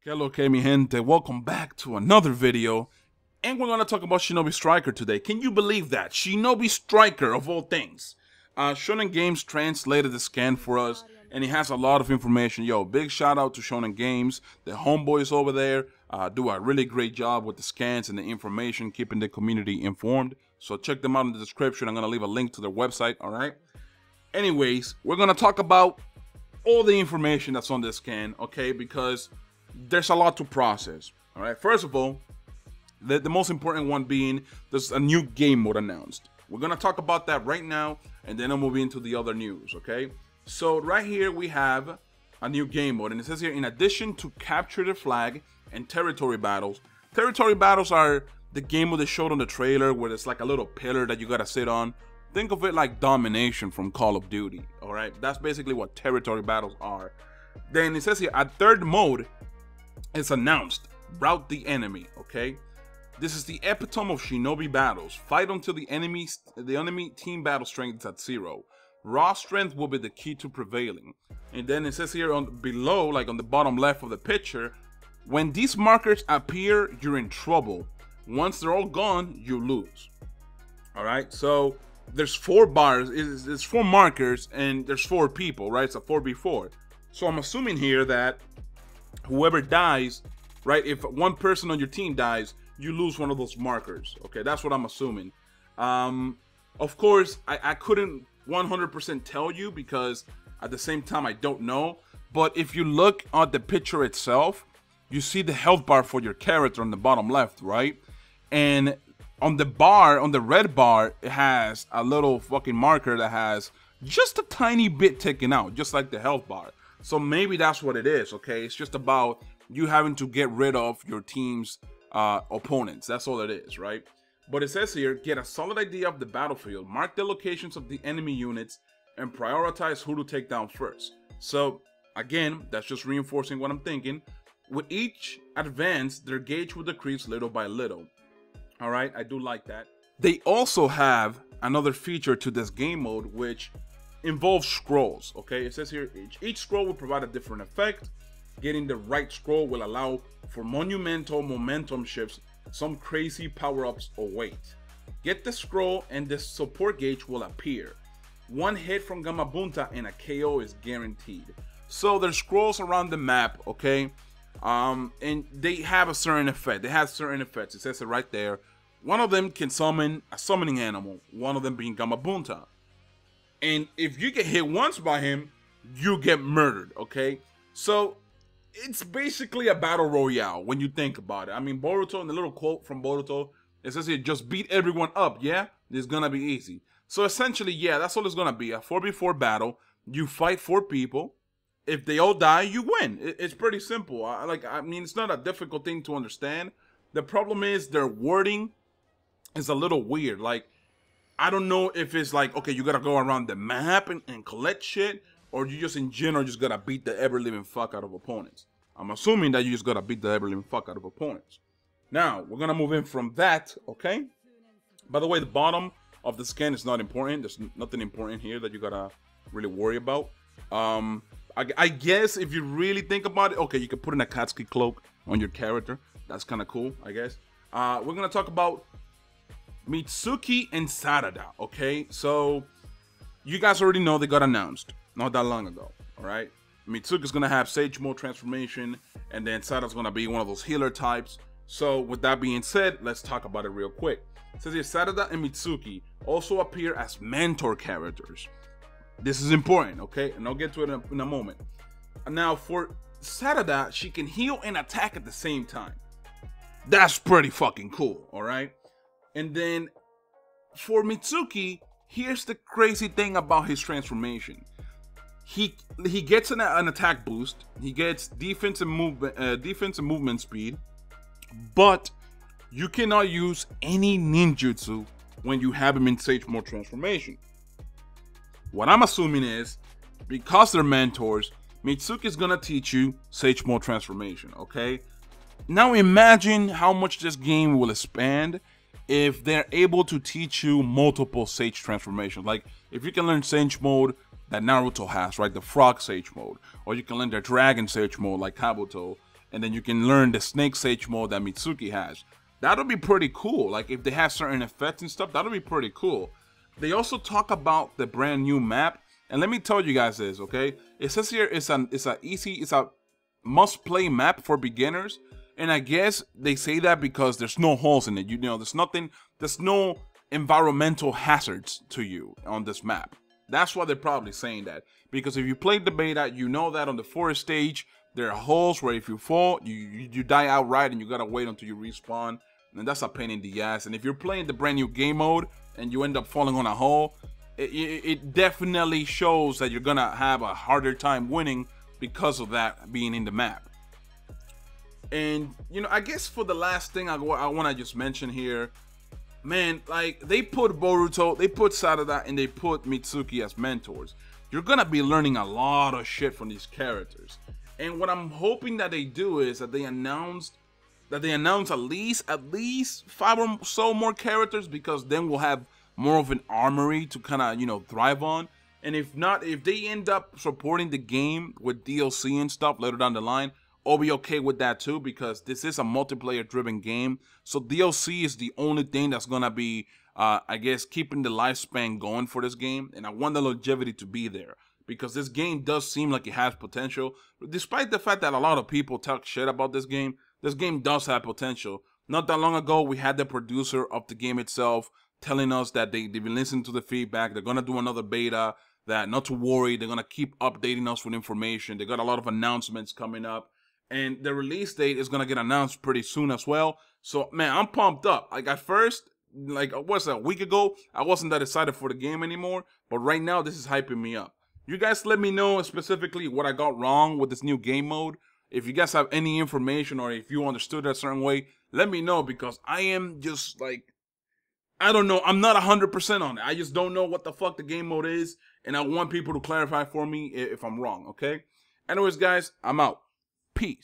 Hello, mi gente. Welcome back to another video. And we're going to talk about Shinobi Striker today. Can you believe that? Shinobi Striker, of all things. Shonen Games translated the scan for us, and it has a lot of information. Yo, big shout out to Shonen Games. The homeboys over there do a really great job with the scans and the information, keeping the community informed. So check them out in the description. I'm going to leave a link to their website, alright? Anyways, we're going to talk about all the information that's on this scan, okay? Because there's a lot to process. All right, first of all, the most important one being there's a new game mode announced. We're gonna talk about that right now, and then I'll move into the other news. Okay, so right here we have a new game mode, and it says here, in addition to capture the flag and territory battles are the game mode they showed on the trailer, where there's like a little pillar that you gotta sit on. Think of it like domination from Call of Duty. All right, that's basically what territory battles are. Then it says here, a third mode is announced, rout the enemy. Okay, this is the epitome of Shinobi battles. Fight until the enemy team battle strength is at 0. Raw strength will be the key to prevailing. And then it says here on below, like on the bottom left of the picture, when these markers appear, you're in trouble. Once they're all gone, you lose. All right, so there's 4 bars, it's 4 markers, and there's 4 people, right? It's a 4v4. So I'm assuming here that whoever dies, right, if one person on your team dies, you lose one of those markers. Okay, that's what I'm assuming. Of course, I couldn't 100% tell you, because at the same time I don't know. But if you look at the picture itself, you see the health bar for your character on the bottom left, right? And on the bar, on the red bar, it has a little fucking marker that has just a tiny bit taken out, just like the health bar. So maybe that's what it is, okay? It's just about you having to get rid of your team's opponents. That's all it is, right? But it says here, get a solid idea of the battlefield, mark the locations of the enemy units, and prioritize who to take down first. So, again, that's just reinforcing what I'm thinking. With each advance, their gauge will decrease little by little. All right, I do like that. They also have another feature to this game mode, which involves scrolls. Okay, it says here each scroll will provide a different effect. Getting the right scroll will allow for monumental momentum shifts. Some crazy power-ups await. Get the scroll and the support gauge will appear. One hit from Gamabunta and a KO is guaranteed. So there's scrolls around the map, okay, and they have a certain effect. They have certain effects. It says it right there. One of them can summon a summoning animal, one of them being Gamabunta. And if you get hit once by him, you get murdered, okay? So it's basically a battle royale when you think about it. I mean, Boruto, in the little quote from Boruto, it says here, just beat everyone up, yeah? It's gonna be easy. So essentially, yeah, that's all it's gonna be. A 4v4 battle. You fight 4 people. If they all die, you win. It's pretty simple. I mean, it's not a difficult thing to understand. The problem is their wording is a little weird. Like, I don't know if it's like, okay, you gotta go around the map and collect shit, or you just in general just gotta beat the ever-living fuck out of opponents. I'm assuming that you just gotta beat the ever-living fuck out of opponents. Now, we're gonna move in from that, okay? By the way, the bottom of the scan is not important. There's nothing important here that you gotta really worry about. I guess if you really think about it, okay, you can put in a CaC cloak on your character. That's kind of cool, I guess. We're gonna talk about Mitsuki and Sarada, okay? So, you guys already know they got announced not that long ago, all right? Mitsuki's gonna have Sage Mode transformation, and then Sarada's gonna be one of those healer types. So, with that being said, let's talk about it real quick. It says here, Sarada and Mitsuki also appear as mentor characters. This is important, okay? And I'll get to it in a moment. Now, for Sarada, she can heal and attack at the same time. That's pretty fucking cool, all right? And then for Mitsuki, here's the crazy thing about his transformation. He gets an attack boost. He gets defense and movement speed. But you cannot use any ninjutsu when you have him in Sage Mode transformation. What I'm assuming is, because they're mentors, Mitsuki is gonna teach you Sage Mode transformation, okay? Now imagine how much this game will expand if they're able to teach you multiple Sage transformations. Like, if you can learn Sage Mode that Naruto has, right? The Frog Sage Mode. Or you can learn the Dragon Sage Mode like Kabuto. and then you can learn the Snake Sage mode that Mitsuki has. That'll be pretty cool. Like if they have certain effects and stuff, that'll be pretty cool. They also talk about the brand new map, and let me tell you guys this, okay? It says here it's a must-play map for beginners, and I guess they say that because there's no holes in it. You know, there's no environmental hazards to you on this map. That's why they're probably saying that, because if you played the beta, you know that on the forest stage there are holes where if you fall, you die outright, and you gotta wait until you respawn, and that's a pain in the ass. And if you're playing the brand new game mode and you end up falling on a hole, it definitely shows that you're gonna have a harder time winning because of that being in the map. And you know, I guess for the last thing I want to just mention here, man, like they put Boruto, they put Sarada, and they put Mitsuki as mentors. You're gonna be learning a lot of shit from these characters. And what I'm hoping that they do is that they announce at least 5 or so more characters, because then we'll have more of an armory to kind of, you know, thrive on. And if not, if they end up supporting the game with DLC and stuff later down the line, I'll be okay with that too, because this is a multiplayer driven game. So DLC is the only thing that's gonna be, I guess, keeping the lifespan going for this game. And I want the longevity to be there, because this game does seem like it has potential. Despite the fact that a lot of people talk shit about this game does have potential. Not that long ago, we had the producer of the game itself telling us that they've been listening to the feedback. They're gonna do another beta, that not to worry, they're gonna keep updating us with information. They got a lot of announcements coming up, and the release date is gonna get announced pretty soon as well. So man, I'm pumped up. Like at first, like what's that, a week ago, I wasn't that excited for the game anymore, but right now this is hyping me up. You guys let me know specifically what I got wrong with this new game mode. If you guys have any information, or if you understood it a certain way, let me know, because I am just like, I don't know, I'm not 100% on it. I just don't know what the fuck the game mode is, and I want people to clarify for me if I'm wrong, okay? Anyways, guys, I'm out. Peace.